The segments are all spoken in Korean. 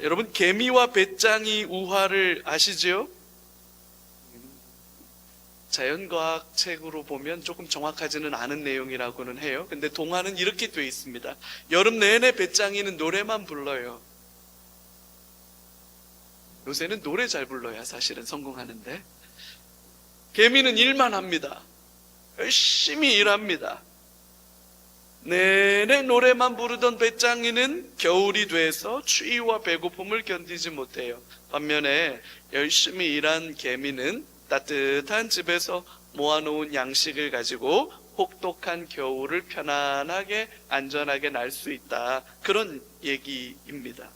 여러분, 개미와 배짱이 우화를 아시죠? 자연과학 책으로 보면 조금 정확하지는 않은 내용이라고는 해요. 근데 동화는 이렇게 되어 있습니다. 여름 내내 배짱이는 노래만 불러요. 요새는 노래 잘 불러야 사실은 성공하는데, 개미는 일만 합니다. 열심히 일합니다. 내내 노래만 부르던 배짱이는 겨울이 돼서 추위와 배고픔을 견디지 못해요. 반면에 열심히 일한 개미는 따뜻한 집에서 모아놓은 양식을 가지고 혹독한 겨울을 편안하게 안전하게 날 수 있다, 그런 얘기입니다.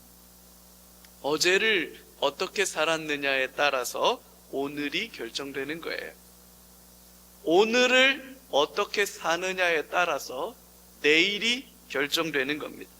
어제를 어떻게 살았느냐에 따라서 오늘이 결정되는 거예요. 오늘을 어떻게 사느냐에 따라서 내일이 결정되는 겁니다.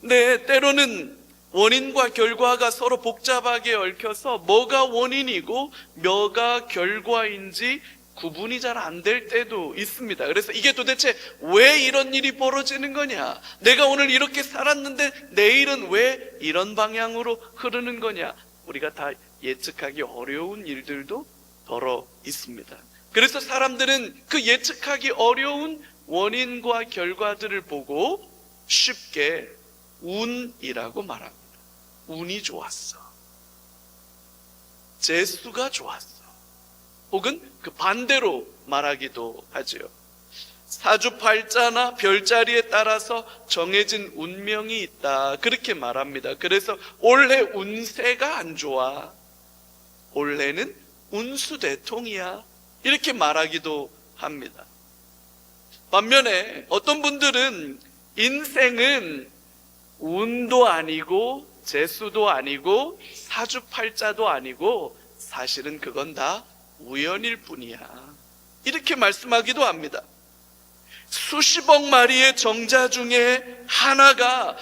네, 때로는 원인과 결과가 서로 복잡하게 얽혀서 뭐가 원인이고 뭐가 결과인지 구분이 잘 안 될 때도 있습니다. 그래서 이게 도대체 왜 이런 일이 벌어지는 거냐? 내가 오늘 이렇게 살았는데 내일은 왜 이런 방향으로 흐르는 거냐? 우리가 다 예측하기 어려운 일들도 덜어 있습니다. 그래서 사람들은 그 예측하기 어려운 원인과 결과들을 보고 쉽게 운이라고 말합니다. 운이 좋았어. 재수가 좋았어. 혹은 그 반대로 말하기도 하죠. 사주팔자나 별자리에 따라서 정해진 운명이 있다, 그렇게 말합니다. 그래서 올해 운세가 안 좋아, 올해는 운수대통이야, 이렇게 말하기도 합니다. 반면에 어떤 분들은 인생은 운도 아니고 재수도 아니고 사주팔자도 아니고 사실은 그건 다 우연일 뿐이야, 이렇게 말씀하기도 합니다. 수십억 마리의 정자 중에 하나가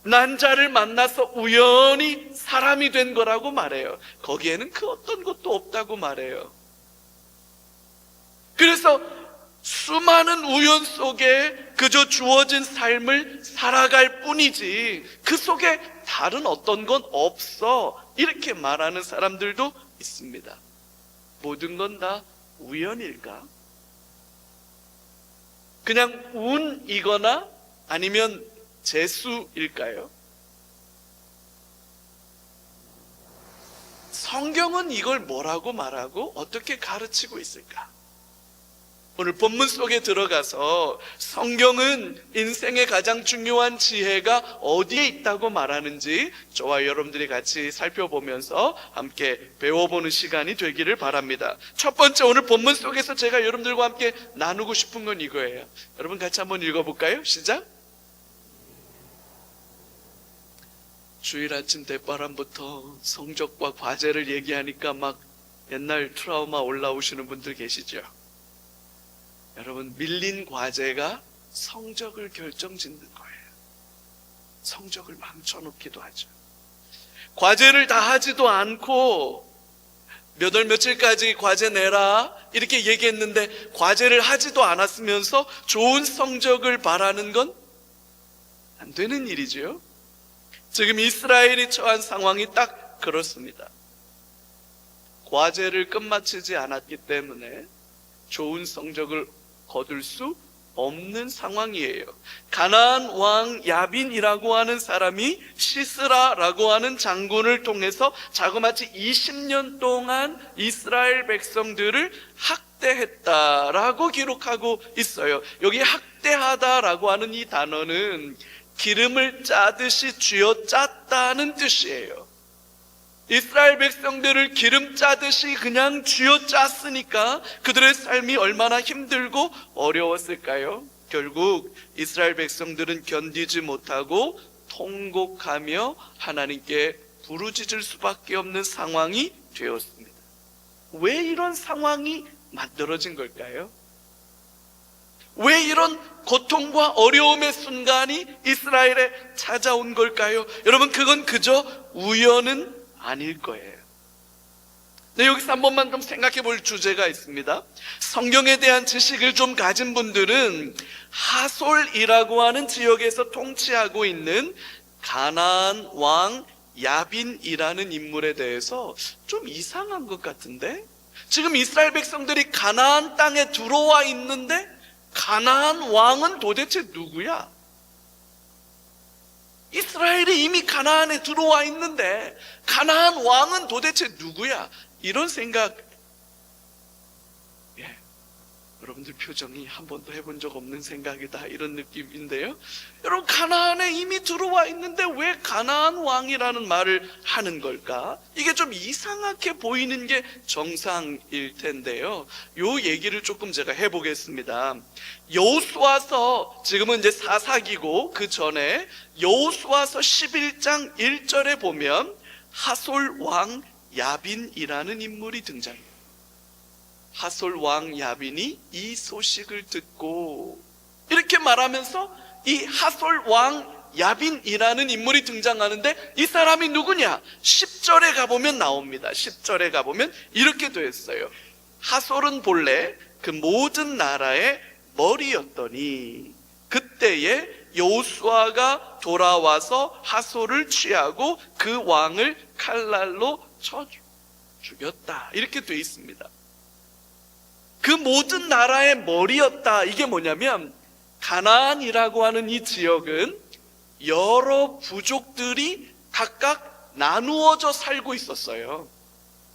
난자를 만나서 우연히 사람이 된 거라고 말해요. 거기에는 그 어떤 것도 없다고 말해요. 그래서 수많은 우연 속에 그저 주어진 삶을 살아갈 뿐이지 그 속에 다른 어떤 건 없어, 이렇게 말하는 사람들도 있습니다. 모든 건 다 우연일까? 그냥 운이거나 아니면 재수일까요? 성경은 이걸 뭐라고 말하고 어떻게 가르치고 있을까? 오늘 본문 속에 들어가서 성경은 인생의 가장 중요한 지혜가 어디에 있다고 말하는지 저와 여러분들이 같이 살펴보면서 함께 배워보는 시간이 되기를 바랍니다. 첫 번째, 오늘 본문 속에서 제가 여러분들과 함께 나누고 싶은 건 이거예요. 여러분 같이 한번 읽어볼까요? 시작! 주일 아침 대바람부터 성적과 과제를 얘기하니까 막 옛날 트라우마 올라오시는 분들 계시죠? 여러분, 밀린 과제가 성적을 결정짓는 거예요. 성적을 망쳐놓기도 하죠. 과제를 다 하지도 않고 몇 월 며칠까지 과제 내라 이렇게 얘기했는데 과제를 하지도 않았으면서 좋은 성적을 바라는 건 안 되는 일이죠. 지금 이스라엘이 처한 상황이 딱 그렇습니다. 과제를 끝마치지 않았기 때문에 좋은 성적을 거둘 수 없는 상황이에요. 가나안 왕 야빈이라고 하는 사람이 시스라라고 하는 장군을 통해서 자그마치 20년 동안 이스라엘 백성들을 학대했다라고 기록하고 있어요. 여기 학대하다라고 하는 이 단어는 기름을 짜듯이 쥐어짰다는 뜻이에요. 이스라엘 백성들을 기름 짜듯이 그냥 쥐어짰으니까 그들의 삶이 얼마나 힘들고 어려웠을까요? 결국 이스라엘 백성들은 견디지 못하고 통곡하며 하나님께 부르짖을 수밖에 없는 상황이 되었습니다. 왜 이런 상황이 만들어진 걸까요? 왜 이런 고통과 어려움의 순간이 이스라엘에 찾아온 걸까요? 여러분, 그건 그저 우연은 아닐 거예요. 네, 여기서 한 번만 좀 생각해 볼 주제가 있습니다. 성경에 대한 지식을 좀 가진 분들은 하솔이라고 하는 지역에서 통치하고 있는 가나안 왕 야빈이라는 인물에 대해서 좀 이상한 것 같은데, 지금 이스라엘 백성들이 가나안 땅에 들어와 있는데 가나안 왕은 도대체 누구야? 이스라엘이 이미 가나안에 들어와 있는데 가나안 왕은 도대체 누구야? 이런 생각, 여러분들 표정이 한 번도 해본 적 없는 생각이다, 이런 느낌인데요. 여러분, 가나안에 이미 들어와 있는데 왜 가나안 왕이라는 말을 하는 걸까? 이게 좀 이상하게 보이는 게 정상일 텐데요. 요 얘기를 조금 제가 해보겠습니다. 여호수아서, 지금은 이제 사사기고 그 전에 여호수아서 11장 1절에 보면 하솔 왕 야빈이라는 인물이 등장해요. 하솔 왕 야빈이 이 소식을 듣고, 이렇게 말하면서 이 하솔 왕 야빈이라는 인물이 등장하는데 이 사람이 누구냐? 10절에 가보면 나옵니다. 10절에 가보면 이렇게 되어 있어요. 하솔은 본래 그 모든 나라의 머리였더니 그때에 여호수아가 돌아와서 하솔을 취하고 그 왕을 칼날로 쳐 죽였다, 이렇게 되어 있습니다. 그 모든 나라의 머리였다. 이게 뭐냐면, 가나안이라고 하는 이 지역은 여러 부족들이 각각 나누어져 살고 있었어요.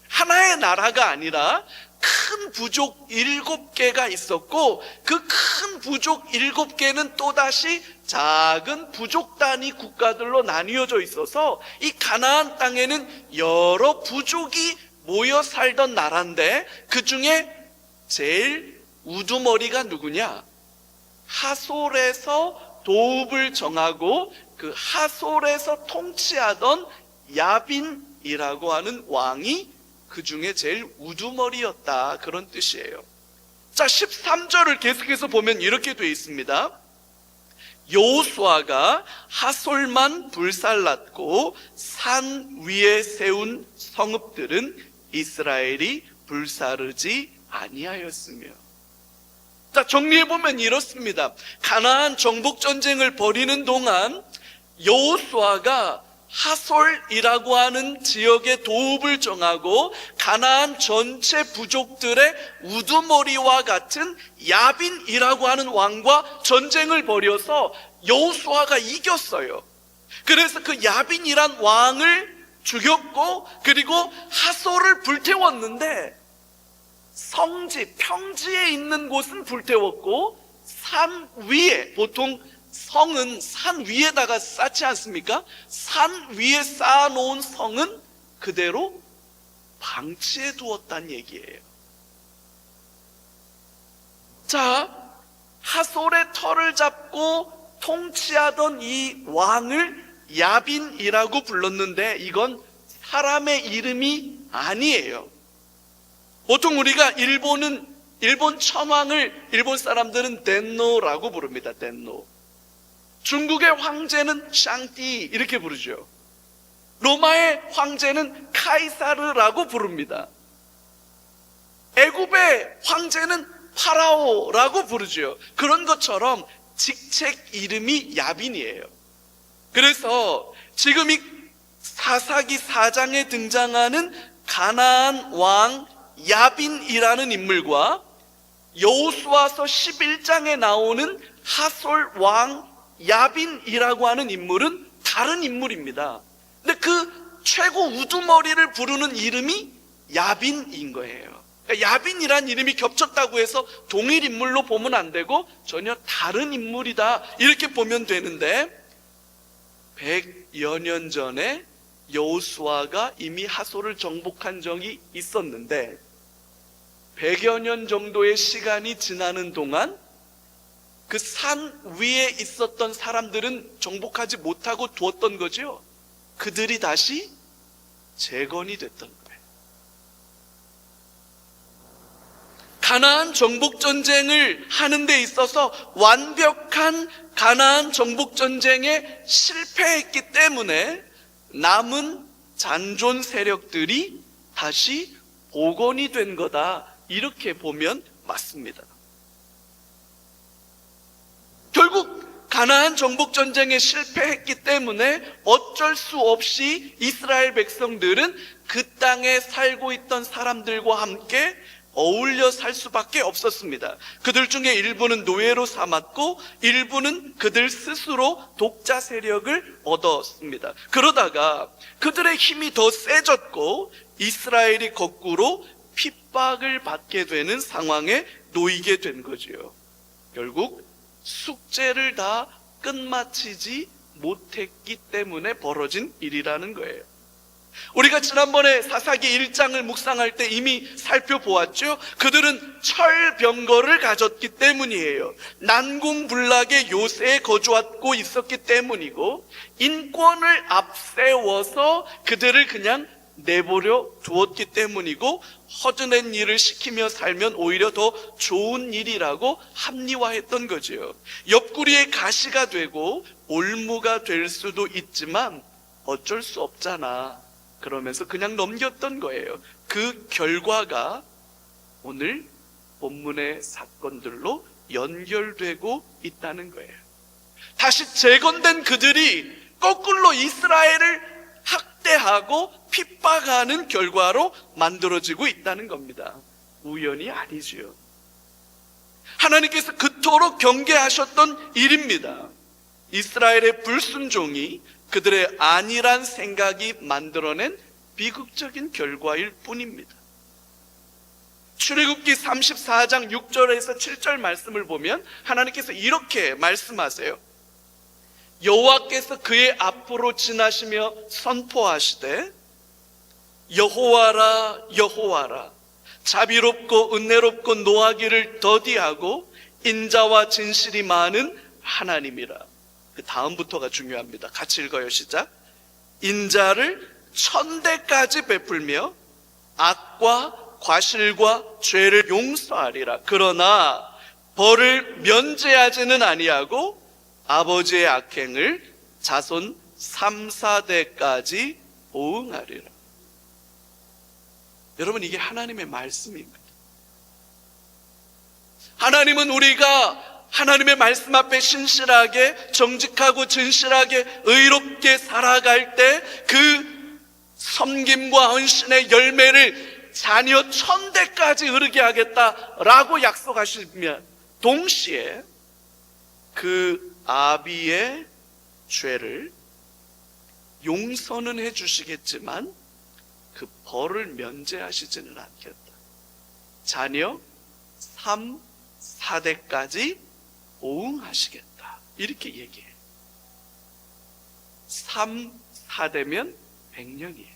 하나의 나라가 아니라 큰 부족 7개가 있었고, 그 큰 부족 7개는 또다시 작은 부족 단위 국가들로 나뉘어져 있어서 이 가나안 땅에는 여러 부족이 모여 살던 나라인데, 그 중에 제일 우두머리가 누구냐? 하솔에서 도읍을 정하고 그 하솔에서 통치하던 야빈이라고 하는 왕이 그 중에 제일 우두머리였다, 그런 뜻이에요. 자, 13절을 계속해서 보면 이렇게 되어 있습니다. 여호수아가 하솔만 불살랐고 산 위에 세운 성읍들은 이스라엘이 불사르지 아니하였으며. 자, 정리해보면 이렇습니다. 가나안 정복전쟁을 벌이는 동안 여호수아가 하솔이라고 하는 지역의 도읍을 정하고 가나안 전체 부족들의 우두머리와 같은 야빈이라고 하는 왕과 전쟁을 벌여서 여호수아가 이겼어요. 그래서 그 야빈이란 왕을 죽였고, 그리고 하솔을 불태웠는데 성지, 평지에 있는 곳은 불태웠고 산 위에, 보통 성은 산 위에다가 쌓지 않습니까? 산 위에 쌓아놓은 성은 그대로 방치해 두었다는 얘기예요. 자, 하솔의 털을 잡고 통치하던 이 왕을 야빈이라고 불렀는데 이건 사람의 이름이 아니에요. 보통 우리가 일본 천황을 일본 사람들은 덴노라고 부릅니다. 덴노. 중국의 황제는 샹띠 이렇게 부르죠. 로마의 황제는 카이사르라고 부릅니다. 애굽의 황제는 파라오라고 부르죠. 그런 것처럼 직책 이름이 야빈이에요. 그래서 지금 이 사사기 4장에 등장하는 가나안 왕 야빈이라는 인물과 여호수아서 11장에 나오는 하솔 왕 야빈이라고 하는 인물은 다른 인물입니다. 근데 그 최고 우두머리를 부르는 이름이 야빈인 거예요. 그러니까 야빈이라는 이름이 겹쳤다고 해서 동일 인물로 보면 안 되고 전혀 다른 인물이다, 이렇게 보면 되는데, 100여 년 전에 여호수아가 이미 하솔을 정복한 적이 있었는데 100여 년 정도의 시간이 지나는 동안 그 산 위에 있었던 사람들은 정복하지 못하고 두었던 거죠. 그들이 다시 재건이 됐던 거예요. 가나안 정복전쟁을 하는 데 있어서 완벽한 가나안 정복전쟁에 실패했기 때문에 남은 잔존 세력들이 다시 복원이 된 거다, 이렇게 보면 맞습니다. 결국 가나안 정복 전쟁에 실패했기 때문에 어쩔 수 없이 이스라엘 백성들은 그 땅에 살고 있던 사람들과 함께 어울려 살 수밖에 없었습니다. 그들 중에 일부는 노예로 삼았고 일부는 그들 스스로 독자 세력을 얻었습니다. 그러다가 그들의 힘이 더 세졌고 이스라엘이 거꾸로 핍박을 받게 되는 상황에 놓이게 된 거지요. 결국 숙제를 다 끝마치지 못했기 때문에 벌어진 일이라는 거예요. 우리가 지난번에 사사기 1장을 묵상할 때 이미 살펴보았죠. 그들은 철병거를 가졌기 때문이에요. 난공불락의 요새에 거주하고 있었기 때문이고, 인권을 앞세워서 그들을 그냥 내버려 두었기 때문이고, 허드렛 일을 시키며 살면 오히려 더 좋은 일이라고 합리화했던 거죠. 옆구리에 가시가 되고 올무가 될 수도 있지만 어쩔 수 없잖아, 그러면서 그냥 넘겼던 거예요. 그 결과가 오늘 본문의 사건들로 연결되고 있다는 거예요. 다시 재건된 그들이 거꾸로 이스라엘을 학대하고 핍박하는 결과로 만들어지고 있다는 겁니다. 우연이 아니지요. 하나님께서 그토록 경계하셨던 일입니다. 이스라엘의 불순종이 그들의 안일한 생각이 만들어낸 비극적인 결과일 뿐입니다. 출애굽기 34장 6절에서 7절 말씀을 보면 하나님께서 이렇게 말씀하세요. 여호와께서 그의 앞으로 지나시며 선포하시되 여호와라 여호와라 자비롭고 은혜롭고 노하기를 더디하고 인자와 진실이 많은 하나님이라. 그 다음부터가 중요합니다. 같이 읽어요. 시작. 인자를 천대까지 베풀며 악과 과실과 죄를 용서하리라. 그러나 벌을 면제하지는 아니하고 아버지의 악행을 자손 3, 4대까지 보응하리라. 여러분, 이게 하나님의 말씀입니다. 하나님은 우리가 하나님의 말씀 앞에 신실하게 정직하고 진실하게 의롭게 살아갈 때 그 섬김과 헌신의 열매를 자녀 1000대까지 이르게 하겠다라고 약속하시면 동시에 그 아비의 죄를 용서는 해주시겠지만 그 벌을 면제하시지는 않겠다. 자녀 3, 4대까지 보응하시겠다, 이렇게 얘기해요. 3, 4대면 100년이에요.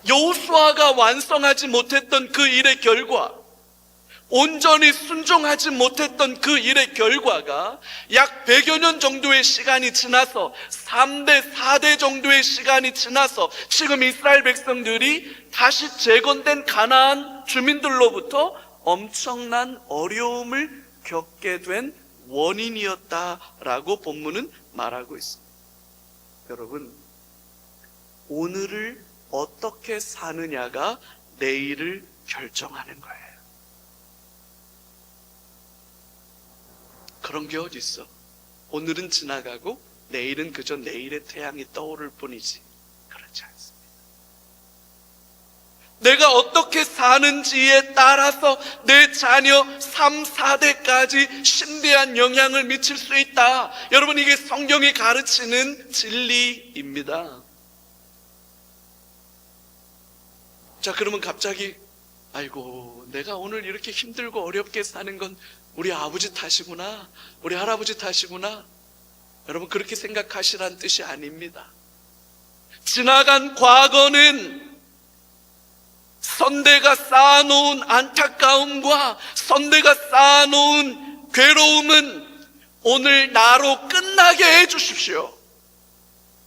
여호수아가 완성하지 못했던 그 일의 결과, 온전히 순종하지 못했던 그 일의 결과가 약 100여 년 정도의 시간이 지나서 3대, 4대 정도의 시간이 지나서 지금 이스라엘 백성들이 다시 재건된 가나안 주민들로부터 엄청난 어려움을 겪게 된 원인이었다라고 본문은 말하고 있습니다. 여러분, 오늘을 어떻게 사느냐가 내일을 결정하는 거예요. 그런 게 어디 있어? 오늘은 지나가고 내일은 그저 내일의 태양이 떠오를 뿐이지. 그렇지 않습니다. 내가 어떻게 사는지에 따라서 내 자녀 3, 4대까지 심대한 영향을 미칠 수 있다. 여러분, 이게 성경이 가르치는 진리입니다. 자, 그러면 갑자기 아이고, 내가 오늘 이렇게 힘들고 어렵게 사는 건 우리 아버지 탓이구나, 우리 할아버지 탓이구나. 여러분, 그렇게 생각하시란 뜻이 아닙니다. 지나간 과거는 선대가 쌓아놓은 안타까움과 선대가 쌓아놓은 괴로움은 오늘 나로 끝나게 해주십시오.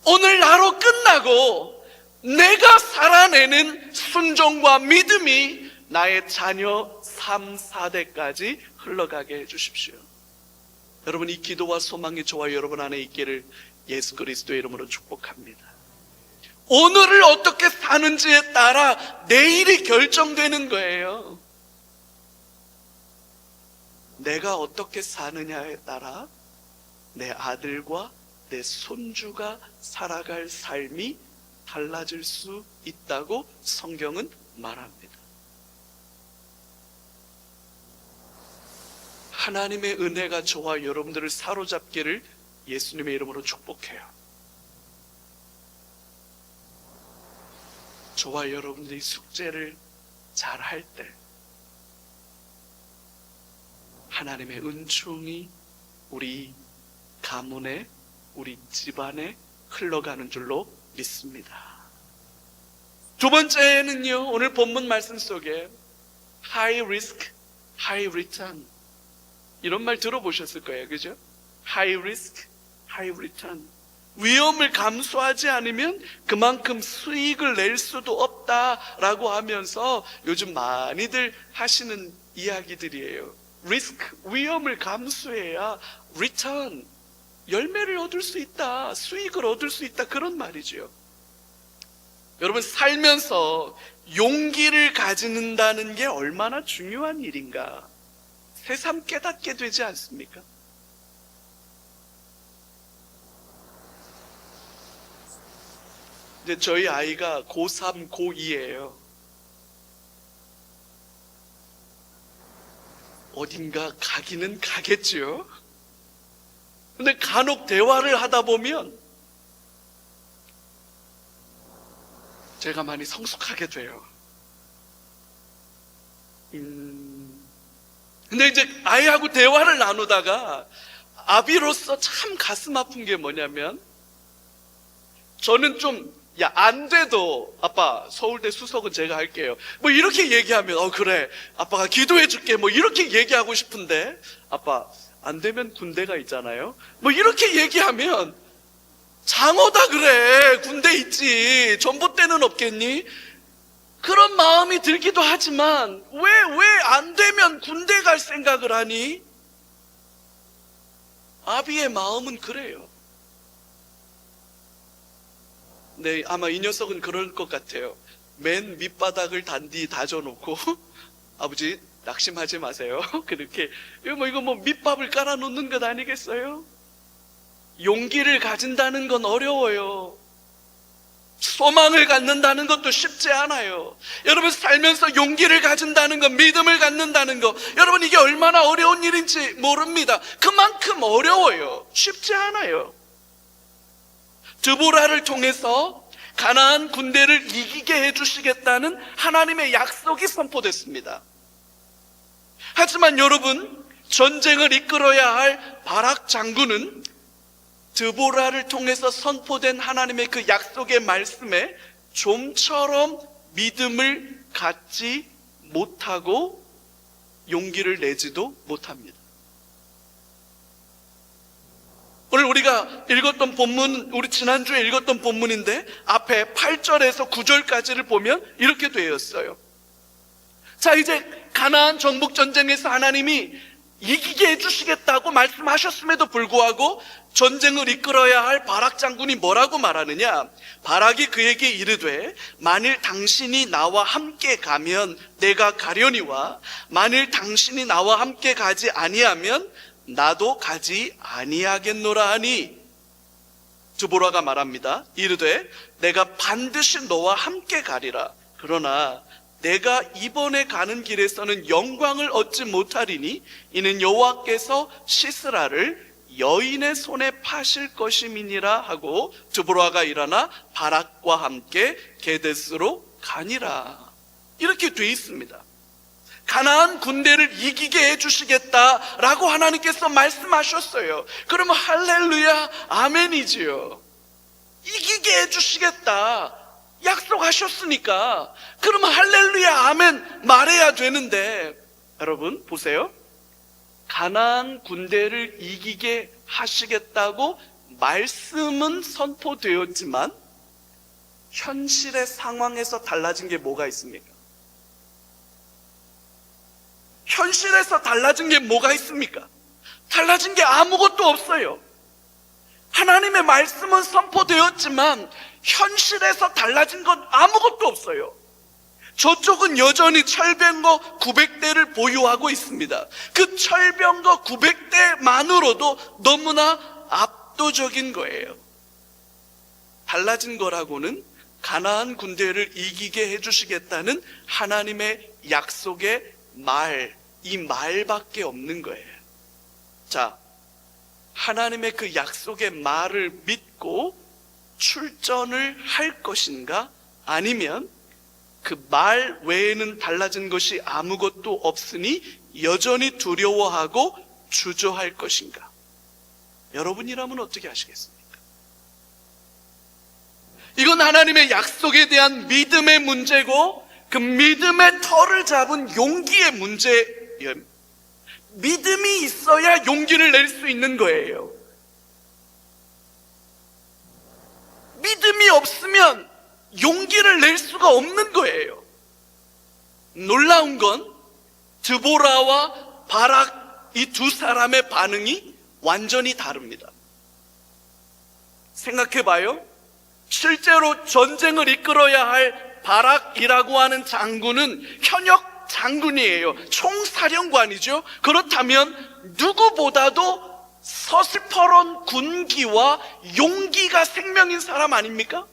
오늘 나로 끝나고 내가 살아내는 순종과 믿음이 나의 자녀 3, 4대까지 흘러가게 해주십시오. 여러분, 이 기도와 소망이 저와 여러분 안에 있기를 예수 그리스도의 이름으로 축복합니다. 오늘을 어떻게 사는지에 따라 내일이 결정되는 거예요. 내가 어떻게 사느냐에 따라 내 아들과 내 손주가 살아갈 삶이 달라질 수 있다고 성경은 말합니다. 하나님의 은혜가 저와 여러분들을 사로잡기를 예수님의 이름으로 축복해요. 저와 여러분들이 숙제를 잘 할 때 하나님의 은총이 우리 가문에, 우리 집안에 흘러가는 줄로 믿습니다. 두 번째는요, 오늘 본문 말씀 속에 high risk, high return 이런 말 들어보셨을 거예요. 그죠? high risk, high return. 위험을 감수하지 않으면 그만큼 수익을 낼 수도 없다라고 하면서 요즘 많이들 하시는 이야기들이에요. 리스크, 위험을 감수해야 return, 열매를 얻을 수 있다, 수익을 얻을 수 있다, 그런 말이죠. 여러분, 살면서 용기를 가지는다는 게 얼마나 중요한 일인가 새삼 깨닫게 되지 않습니까? 이제 저희 아이가 고3, 고2예요. 어딘가 가기는 가겠죠. 근데 간혹 대화를 하다 보면 제가 많이 성숙하게 돼요. 근데 이제 아이하고 대화를 나누다가 아비로서 참 가슴 아픈 게 뭐냐면, 저는 좀 안 돼도 아빠 서울대 수석은 제가 할게요 뭐 이렇게 얘기하면 그래 아빠가 기도해 줄게 뭐 이렇게 얘기하고 싶은데, 아빠 안 되면 군대가 있잖아요 뭐 이렇게 얘기하면, 장어다 그래 군대 있지 전봇대는 없겠니? 그런 마음이 들기도 하지만 왜 안 되면 군대 갈 생각을 하니? 아비의 마음은 그래요. 네, 아마 이 녀석은 그럴 것 같아요. 맨 밑바닥을 단디 다져놓고 아버지 낙심하지 마세요. 그렇게 이거 뭐 밑밥을 깔아놓는 것 아니겠어요? 용기를 가진다는 건 어려워요. 소망을 갖는다는 것도 쉽지 않아요. 여러분, 살면서 용기를 가진다는 것, 믿음을 갖는다는 것, 여러분 이게 얼마나 어려운 일인지 모릅니다. 그만큼 어려워요. 쉽지 않아요. 드보라를 통해서 가나안 군대를 이기게 해주시겠다는 하나님의 약속이 선포됐습니다. 하지만 여러분, 전쟁을 이끌어야 할 바락 장군은 드보라를 통해서 선포된 하나님의 그 약속의 말씀에 좀처럼 믿음을 갖지 못하고 용기를 내지도 못합니다. 오늘 우리가 읽었던 본문, 우리 지난주에 읽었던 본문인데 앞에 8절에서 9절까지를 보면 이렇게 되어 있어요. 자, 이제 가나안 정복 전쟁에서 하나님이 이기게 해주시겠다고 말씀하셨음에도 불구하고 전쟁을 이끌어야 할 바락 장군이 뭐라고 말하느냐? 바락이 그에게 이르되 만일 당신이 나와 함께 가면 내가 가려니와 만일 당신이 나와 함께 가지 아니하면 나도 가지 아니하겠노라 하니, 드보라가 말합니다. 이르되 내가 반드시 너와 함께 가리라. 그러나 내가 이번에 가는 길에서는 영광을 얻지 못하리니 이는 여호와께서 시스라를 여인의 손에 파실 것임이니라 하고 드보라가 일어나 바락과 함께 게데스로 가니라. 이렇게 돼 있습니다. 가나안 군대를 이기게 해주시겠다라고 하나님께서 말씀하셨어요. 그러면 할렐루야 아멘이지요. 이기게 해주시겠다 약속하셨으니까 그러면 할렐루야 아멘 말해야 되는데, 여러분 보세요. 가나안 군대를 이기게 하시겠다고 말씀은 선포되었지만 현실의 상황에서 달라진 게 뭐가 있습니까? 현실에서 달라진 게 뭐가 있습니까? 달라진 게 아무것도 없어요. 하나님의 말씀은 선포되었지만 현실에서 달라진 건 아무것도 없어요. 저쪽은 여전히 철병거 900대를 보유하고 있습니다. 그 철병거 900대만으로도 너무나 압도적인 거예요. 달라진 거라고는 가나안 군대를 이기게 해주시겠다는 하나님의 약속의 말, 이 말밖에 없는 거예요. 자, 하나님의 그 약속의 말을 믿고 출전을 할 것인가? 아니면 그 말 외에는 달라진 것이 아무것도 없으니 여전히 두려워하고 주저할 것인가? 여러분이라면 어떻게 하시겠습니까? 이건 하나님의 약속에 대한 믿음의 문제고 그 믿음의 털을 잡은 용기의 문제예요. 믿음이 있어야 용기를 낼 수 있는 거예요. 믿음이 없으면 용기를 낼 수가 없는 거예요. 놀라운 건 드보라와 바락 이 두 사람의 반응이 완전히 다릅니다. 생각해봐요. 실제로 전쟁을 이끌어야 할 바락이라고 하는 장군은 현역 장군이에요. 총사령관이죠. 그렇다면 누구보다도 서슬퍼런 군기와 용기가 생명인 사람 아닙니까?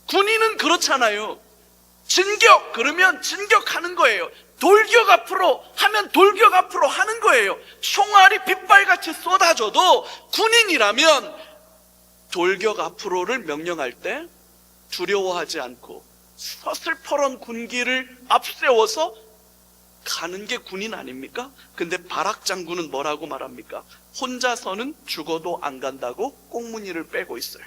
군인은 그렇잖아요. 진격 그러면 진격하는 거예요. 돌격 앞으로 하면 돌격 앞으로 하는 거예요. 총알이 빗발같이 쏟아져도 군인이라면 돌격 앞으로를 명령할 때 두려워하지 않고 서슬퍼런 군기를 앞세워서 가는 게 군인 아닙니까? 근데 바락 장군은 뭐라고 말합니까? 혼자서는 죽어도 안 간다고 꽁무니를 빼고 있어요.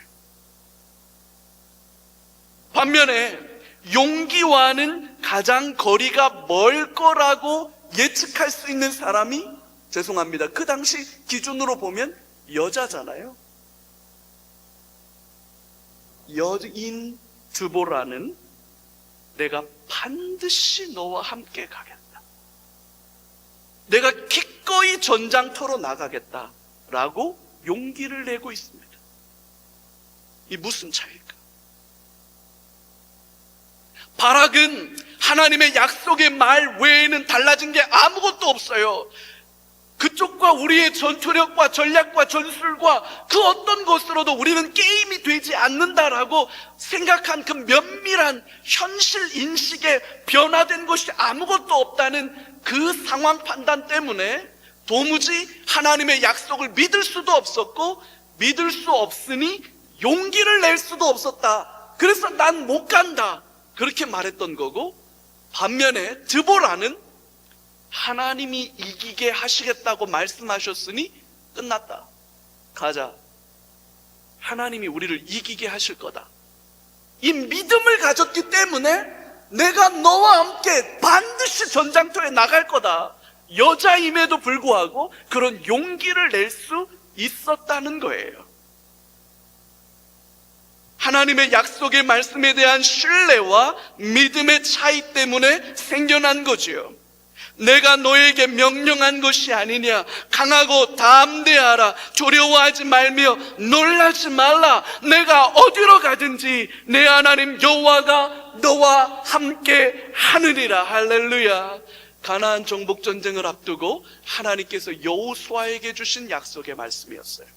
반면에 용기와는 가장 거리가 멀 거라고 예측할 수 있는 사람이, 죄송합니다, 그 당시 기준으로 보면 여자잖아요. 여인 드보라는 내가 반드시 너와 함께 가겠다, 내가 기꺼이 전장터로 나가겠다라고 용기를 내고 있습니다. 이 무슨 차이일까? 바락은 하나님의 약속의 말 외에는 달라진 게 아무것도 없어요. 그쪽과 우리의 전투력과 전략과 전술과 그 어떤 것으로도 우리는 게임이 되지 않는다라고 생각한 그 면밀한 현실 인식에 변화된 것이 아무것도 없다는 그 상황 판단 때문에 도무지 하나님의 약속을 믿을 수도 없었고, 믿을 수 없으니 용기를 낼 수도 없었다. 그래서 난 못 간다, 그렇게 말했던 거고, 반면에 드보라는 하나님이 이기게 하시겠다고 말씀하셨으니 끝났다, 가자, 하나님이 우리를 이기게 하실 거다, 이 믿음을 가졌기 때문에 내가 너와 함께 반드시 전장터에 나갈 거다, 여자임에도 불구하고 그런 용기를 낼 수 있었다는 거예요. 하나님의 약속의 말씀에 대한 신뢰와 믿음의 차이 때문에 생겨난 거지요. 내가 너에게 명령한 것이 아니냐, 강하고 담대하라, 두려워하지 말며 놀라지 말라, 내가 어디로 가든지 내 하나님 여호와가 너와 함께 하느니라. 할렐루야. 가나안 정복 전쟁을 앞두고 하나님께서 여호수아에게 주신 약속의 말씀이었어요.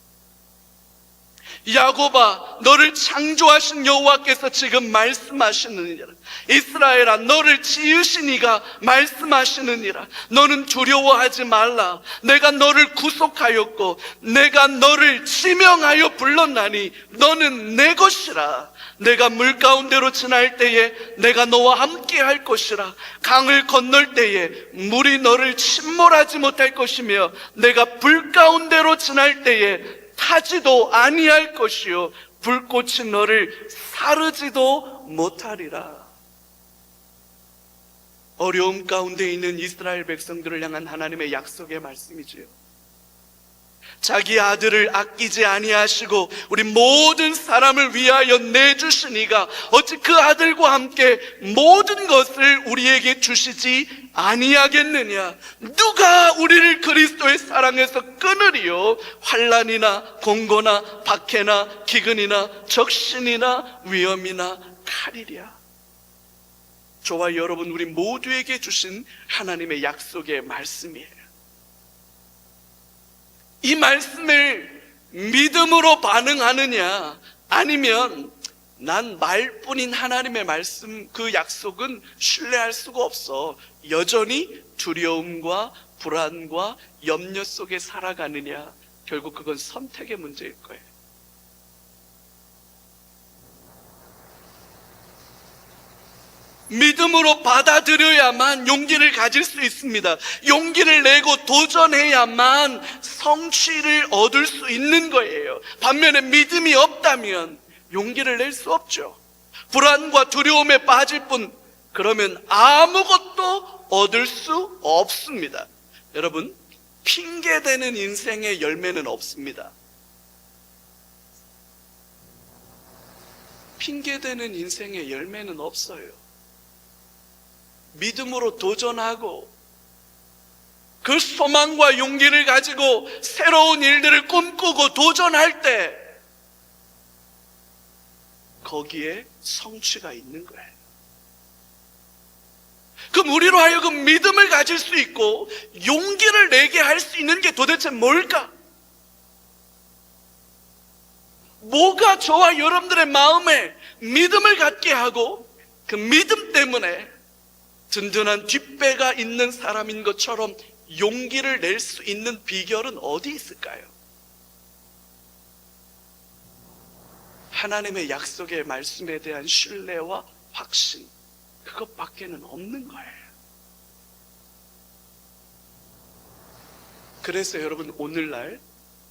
야곱아, 너를 창조하신 여호와께서 지금 말씀하시느니라. 이스라엘아, 너를 지으신 이가 말씀하시느니라. 너는 두려워하지 말라. 내가 너를 구속하였고 내가 너를 지명하여 불렀나니 너는 내 것이라. 내가 물 가운데로 지날 때에 내가 너와 함께 할 것이라. 강을 건널 때에 물이 너를 침몰하지 못할 것이며 내가 불 가운데로 지날 때에 타지도 아니할 것이요 불꽃이 너를 사르지도 못하리라. 어려움 가운데 있는 이스라엘 백성들을 향한 하나님의 약속의 말씀이지요. 자기 아들을 아끼지 아니하시고 우리 모든 사람을 위하여 내주신 이가 어찌 그 아들과 함께 모든 것을 우리에게 주시지 아니하겠느냐. 누가 우리를 그리스도의 사랑에서 끊으리요. 환난이나 공고나 박해나 기근이나 적신이나 위험이나 칼이랴. 저와 여러분 우리 모두에게 주신 하나님의 약속의 말씀이에요. 이 말씀을 믿음으로 반응하느냐, 아니면 난 말뿐인 하나님의 말씀, 그 약속은 신뢰할 수가 없어, 여전히 두려움과 불안과 염려 속에 살아가느냐, 결국 그건 선택의 문제일 거예요. 믿음으로 받아들여야만 용기를 가질 수 있습니다. 용기를 내고 도전해야만 성취를 얻을 수 있는 거예요. 반면에 믿음이 없다면 용기를 낼 수 없죠. 불안과 두려움에 빠질 뿐, 그러면 아무것도 얻을 수 없습니다. 여러분, 핑계대는 인생의 열매는 없습니다. 핑계대는 인생의 열매는 없어요. 믿음으로 도전하고 그 소망과 용기를 가지고 새로운 일들을 꿈꾸고 도전할 때 거기에 성취가 있는 거예요. 그럼 우리로 하여금 믿음을 가질 수 있고 용기를 내게 할 수 있는 게 도대체 뭘까? 뭐가 저와 여러분들의 마음에 믿음을 갖게 하고 그 믿음 때문에 든든한 뒷배가 있는 사람인 것처럼 용기를 낼 수 있는 비결은 어디 있을까요? 하나님의 약속의 말씀에 대한 신뢰와 확신, 그것밖에는 없는 거예요. 그래서 여러분, 오늘날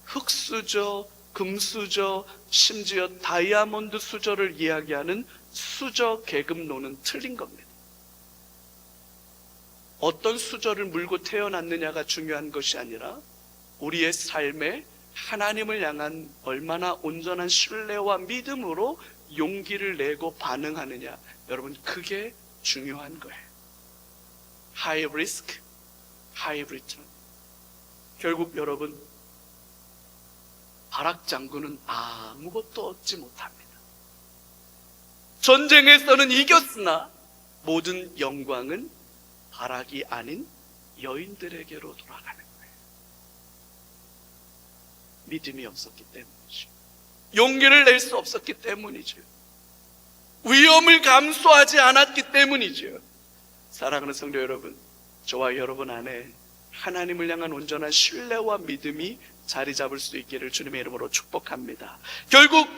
흑수저, 금수저, 심지어 다이아몬드 수저를 이야기하는 수저 계급론은 틀린 겁니다. 어떤 수저를 물고 태어났느냐가 중요한 것이 아니라 우리의 삶에 하나님을 향한 얼마나 온전한 신뢰와 믿음으로 용기를 내고 반응하느냐, 여러분, 그게 중요한 거예요. High risk, high return. 결국 여러분, 바락 장군은 아무것도 얻지 못합니다. 전쟁에서는 이겼으나 모든 영광은 바락이 아닌 여인들에게로 돌아가는 거예요. 믿음이 없었기 때문이죠. 용기를 낼 수 없었기 때문이죠. 위험을 감수하지 않았기 때문이죠. 사랑하는 성도 여러분, 저와 여러분 안에 하나님을 향한 온전한 신뢰와 믿음이 자리 잡을 수 있기를 주님의 이름으로 축복합니다. 결국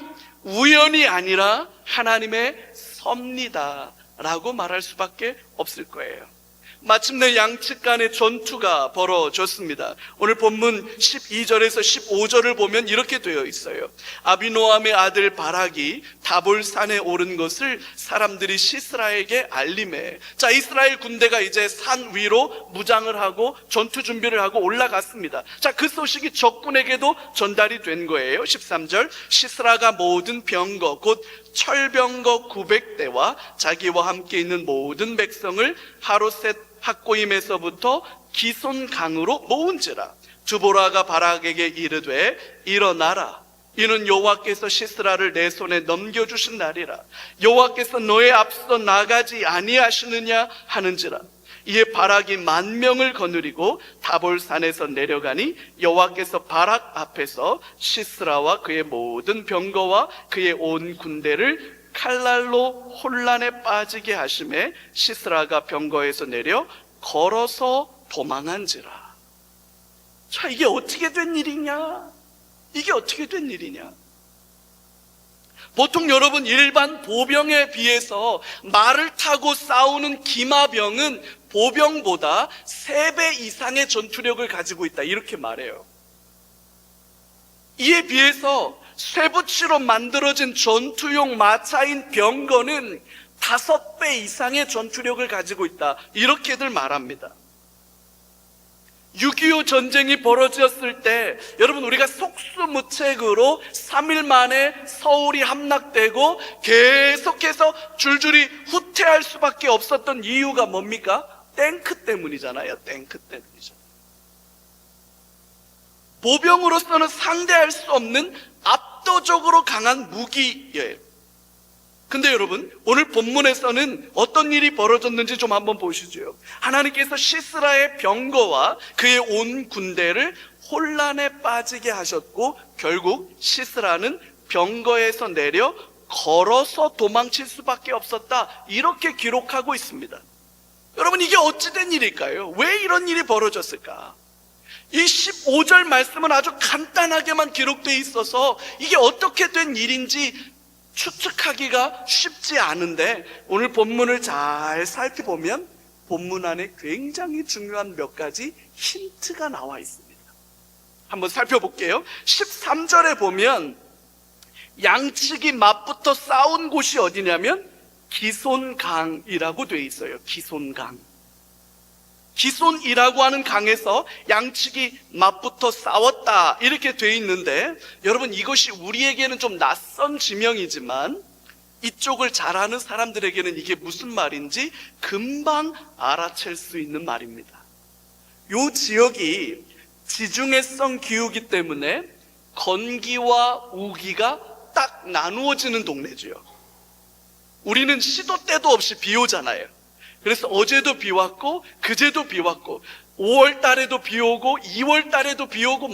우연이 아니라 하나님의 섭니다 라고 말할 수밖에 없을 거예요. 마침내 양측 간의 전투가 벌어졌습니다. 오늘 본문 12절에서 15절을 보면 이렇게 되어 있어요. 아비노함의 아들 바락이 다볼산에 오른 것을 사람들이 시스라에게 알림해. 자, 이스라엘 군대가 이제 산 위로 무장을 하고 전투 준비를 하고 올라갔습니다. 자, 그 소식이 적군에게도 전달이 된 거예요. 13절, 시스라가 모든 병거 곧 철병거 900대와 자기와 함께 있는 모든 백성을 하루셋 학고임에서부터 기손강으로 모은지라. 드보라가 바락에게 이르되 일어나라, 이는 여호와께서 시스라를 내 손에 넘겨주신 날이라. 여호와께서 너의 앞서 나가지 아니하시느냐 하는지라. 이에 바락이 10,000명을 거느리고 다볼산에서 내려가니 여호와께서 바락 앞에서 시스라와 그의 모든 병거와 그의 온 군대를 칼날로 혼란에 빠지게 하심에 시스라가 병거에서 내려 걸어서 도망한지라. 자, 이게 어떻게 된 일이냐? 이게 어떻게 된 일이냐? 보통 여러분, 일반 보병에 비해서 말을 타고 싸우는 기마병은 보병보다 3배 이상의 전투력을 가지고 있다, 이렇게 말해요. 이에 비해서 쇠붙이로 만들어진 전투용 마차인 병거는 5배 이상의 전투력을 가지고 있다, 이렇게들 말합니다. 6.25 전쟁이 벌어졌을 때 여러분, 우리가 속수무책으로 3일 만에 서울이 함락되고 계속해서 줄줄이 후퇴할 수밖에 없었던 이유가 뭡니까? 탱크 때문이잖아요. 탱크 때문이잖아요. 보병으로서는 상대할 수 없는 압도적으로 강한 무기예요. 근데 여러분, 오늘 본문에서는 어떤 일이 벌어졌는지 좀 한번 보시죠. 하나님께서 시스라의 병거와 그의 온 군대를 혼란에 빠지게 하셨고, 결국 시스라는 병거에서 내려 걸어서 도망칠 수밖에 없었다, 이렇게 기록하고 있습니다. 여러분, 이게 어찌된 일일까요? 왜 이런 일이 벌어졌을까? 이 15절 말씀은 아주 간단하게만 기록되어 있어서 이게 어떻게 된 일인지 추측하기가 쉽지 않은데, 오늘 본문을 잘 살펴보면 본문 안에 굉장히 중요한 몇 가지 힌트가 나와 있습니다. 한번 살펴볼게요. 13절에 보면 양측이 맞붙어 싸운 곳이 어디냐면 기손강이라고 되어 있어요. 기손강. 기손이라고 하는 강에서 양측이 맞붙어 싸웠다, 이렇게 되어 있는데, 여러분, 이것이 우리에게는 좀 낯선 지명이지만 이쪽을 잘 아는 사람들에게는 이게 무슨 말인지 금방 알아챌 수 있는 말입니다. 이 지역이 지중해성 기후이기 때문에 건기와 우기가 딱 나누어지는 동네죠. 우리는 시도 때도 없이 비 오잖아요. 그래서 어제도 비 왔고 그제도 비 왔고 5월 달에도 비 오고 2월 달에도 비 오고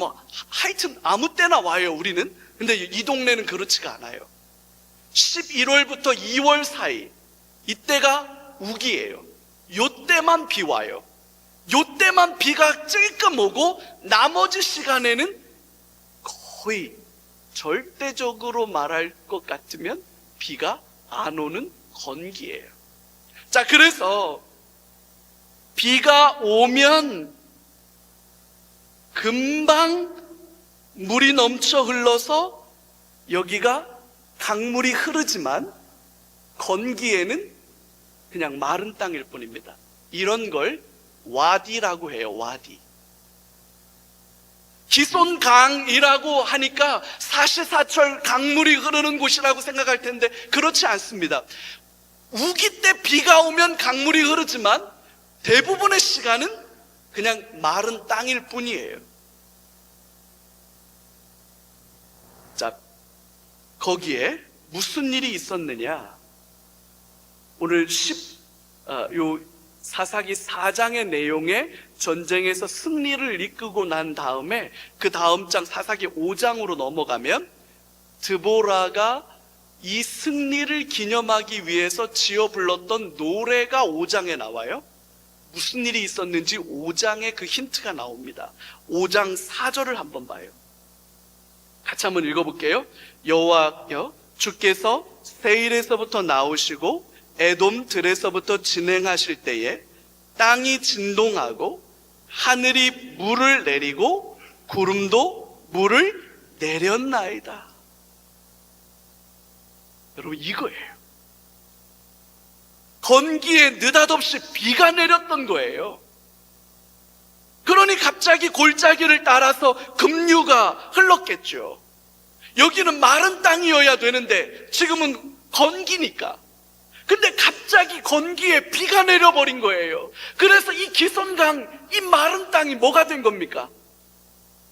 하여튼 아무 때나 와요, 우리는. 근데 이 동네는 그렇지가 않아요. 11월부터 2월 사이, 이때가 우기예요. 요때만 비 와요. 요때만 비가 찔끔 오고 나머지 시간에는 거의 절대적으로 말할 것 같으면 비가 안 오는 건기예요. 자, 그래서 비가 오면 금방 물이 넘쳐 흘러서 여기가 강물이 흐르지만 건기에는 그냥 마른 땅일 뿐입니다. 이런 걸 와디라고 해요. 와디. 기손강이라고 하니까 사시사철 강물이 흐르는 곳이라고 생각할 텐데 그렇지 않습니다. 우기 때 비가 오면 강물이 흐르지만 대부분의 시간은 그냥 마른 땅일 뿐이에요. 자, 거기에 무슨 일이 있었느냐? 오늘 사사기 4장의 내용에 전쟁에서 승리를 이끌고 난 다음에 그 다음 장 사사기 5장으로 넘어가면 드보라가 이 승리를 기념하기 위해서 지어 불렀던 노래가 5장에 나와요. 무슨 일이 있었는지 5장에 그 힌트가 나옵니다. 5장 4절을 한번 봐요. 같이 한번 읽어볼게요. 여호와여, 주께서 세일에서부터 나오시고 에돔 들에서부터 진행하실 때에 땅이 진동하고 하늘이 물을 내리고 구름도 물을 내렸나이다. 여러분, 이거예요. 건기에 느닷없이 비가 내렸던 거예요. 그러니 갑자기 골짜기를 따라서 급류가 흘렀겠죠. 여기는 마른 땅이어야 되는데 지금은 건기니까. 근데 갑자기 건기에 비가 내려버린 거예요. 그래서 이 기손강, 이 마른 땅이 뭐가 된 겁니까?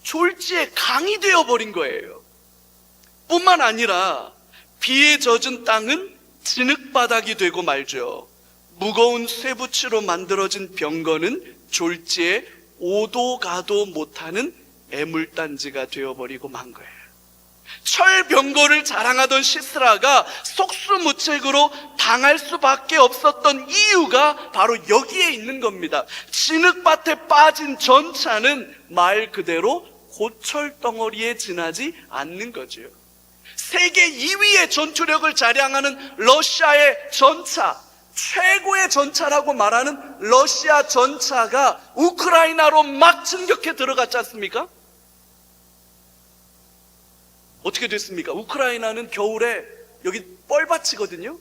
졸지에 강이 되어버린 거예요. 뿐만 아니라 비에 젖은 땅은 진흙바닥이 되고 말죠. 무거운 쇠붙이로 만들어진 병거는 졸지에 오도 가도 못하는 애물단지가 되어버리고 만 거예요. 철병거를 자랑하던 시스라가 속수무책으로 당할 수밖에 없었던 이유가 바로 여기에 있는 겁니다. 진흙밭에 빠진 전차는 말 그대로 고철 덩어리에 지나지 않는 거죠. 세계 2위의 전투력을 자랑하는 러시아의 전차, 최고의 전차라고 말하는 러시아 전차가 우크라이나로 막 진격해 들어갔지 않습니까? 어떻게 됐습니까? 우크라이나는 겨울에 여기 뻘밭이거든요.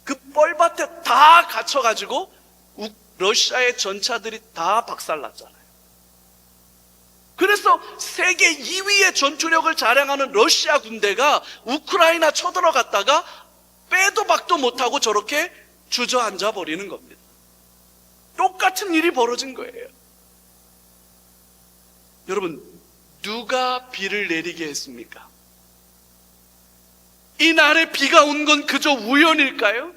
그 뻘밭에 다 갇혀가지고 러시아의 전차들이 다 박살났잖아요. 그래서 세계 2위의 전투력을 자랑하는 러시아 군대가 우크라이나 쳐들어갔다가 빼도 박도 못하고 저렇게 주저앉아 버리는 겁니다. 똑같은 일이 벌어진 거예요. 여러분, 누가 비를 내리게 했습니까? 이 날에 비가 온 건 그저 우연일까요?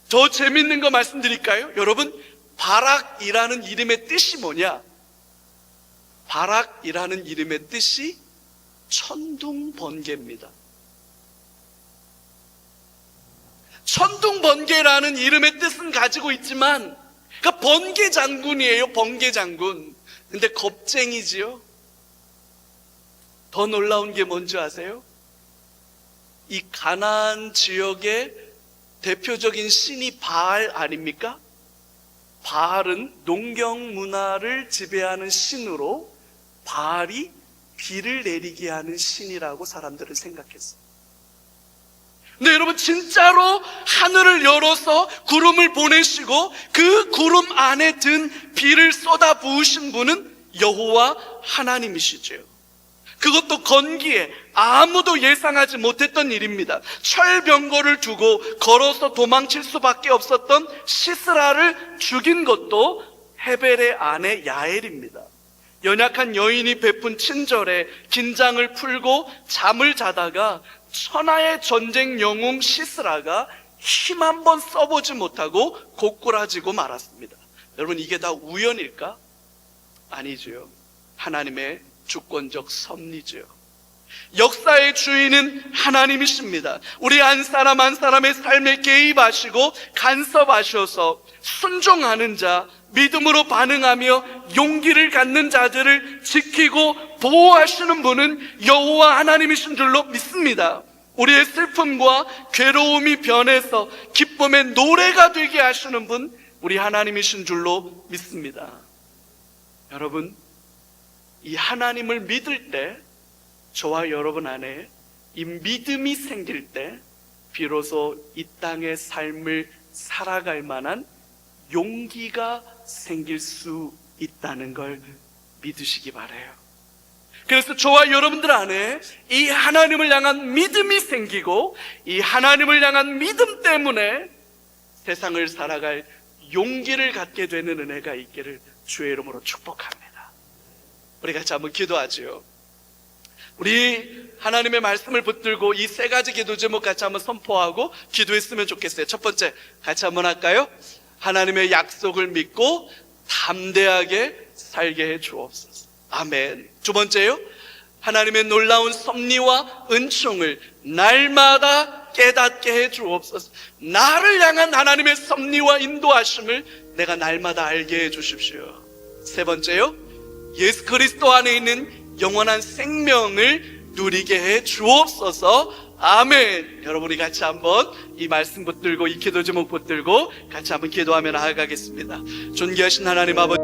더 재밌는 거 말씀드릴까요? 여러분, 바락이라는 이름의 뜻이 뭐냐? 바락이라는 이름의 뜻이 천둥번개입니다. 천둥번개라는 이름의 뜻은 가지고 있지만, 그러니까 번개 장군이에요, 번개 장군. 근데 겁쟁이지요? 더 놀라운 게 뭔지 아세요? 이 가나안 지역의 대표적인 신이 바알 아닙니까? 바알은 농경 문화를 지배하는 신으로 바알이 비를 내리게 하는 신이라고 사람들은 생각했어요. 근데 여러분, 진짜로 하늘을 열어서 구름을 보내시고 그 구름 안에 든 비를 쏟아 부으신 분은 여호와 하나님이시죠. 그것도 건기에 아무도 예상하지 못했던 일입니다. 철병거를 두고 걸어서 도망칠 수밖에 없었던 시스라를 죽인 것도 헤벨의 아내 야엘입니다. 연약한 여인이 베푼 친절에 긴장을 풀고 잠을 자다가 천하의 전쟁 영웅 시스라가 힘 한번 써보지 못하고 고꾸라지고 말았습니다. 여러분, 이게 다 우연일까? 아니죠. 하나님의 주권적 섭리죠. 역사의 주인은 하나님이십니다. 우리 한 사람 한 사람의 삶에 개입하시고 간섭하셔서 순종하는 자, 믿음으로 반응하며 용기를 갖는 자들을 지키고 보호하시는 분은 여호와 하나님이신 줄로 믿습니다. 우리의 슬픔과 괴로움이 변해서 기쁨의 노래가 되게 하시는 분, 우리 하나님이신 줄로 믿습니다. 여러분, 이 하나님을 믿을 때, 저와 여러분 안에 이 믿음이 생길 때 비로소 이 땅의 삶을 살아갈 만한 용기가 생길 수 있다는 걸 믿으시기 바라요. 그래서 저와 여러분들 안에 이 하나님을 향한 믿음이 생기고 이 하나님을 향한 믿음 때문에 세상을 살아갈 용기를 갖게 되는 은혜가 있기를 주의 이름으로 축복합니다. 우리 같이 한번 기도하죠. 우리 하나님의 말씀을 붙들고 이 세 가지 기도 제목 같이 한번 선포하고 기도했으면 좋겠어요. 첫 번째, 같이 한번 할까요? 하나님의 약속을 믿고 담대하게 살게 해 주옵소서. 아멘. 두 번째요, 하나님의 놀라운 섭리와 은총을 날마다 깨닫게 해 주옵소서. 나를 향한 하나님의 섭리와 인도하심을 내가 날마다 알게 해 주십시오. 세 번째요, 예수 그리스도 안에 있는 영원한 생명을 누리게 해 주옵소서. 아멘. 여러분, 우리 같이 한번 이 말씀 붙들고 이 기도 제목 붙들고 같이 한번 기도하며 나아가겠습니다. 존귀하신 하나님 아버지,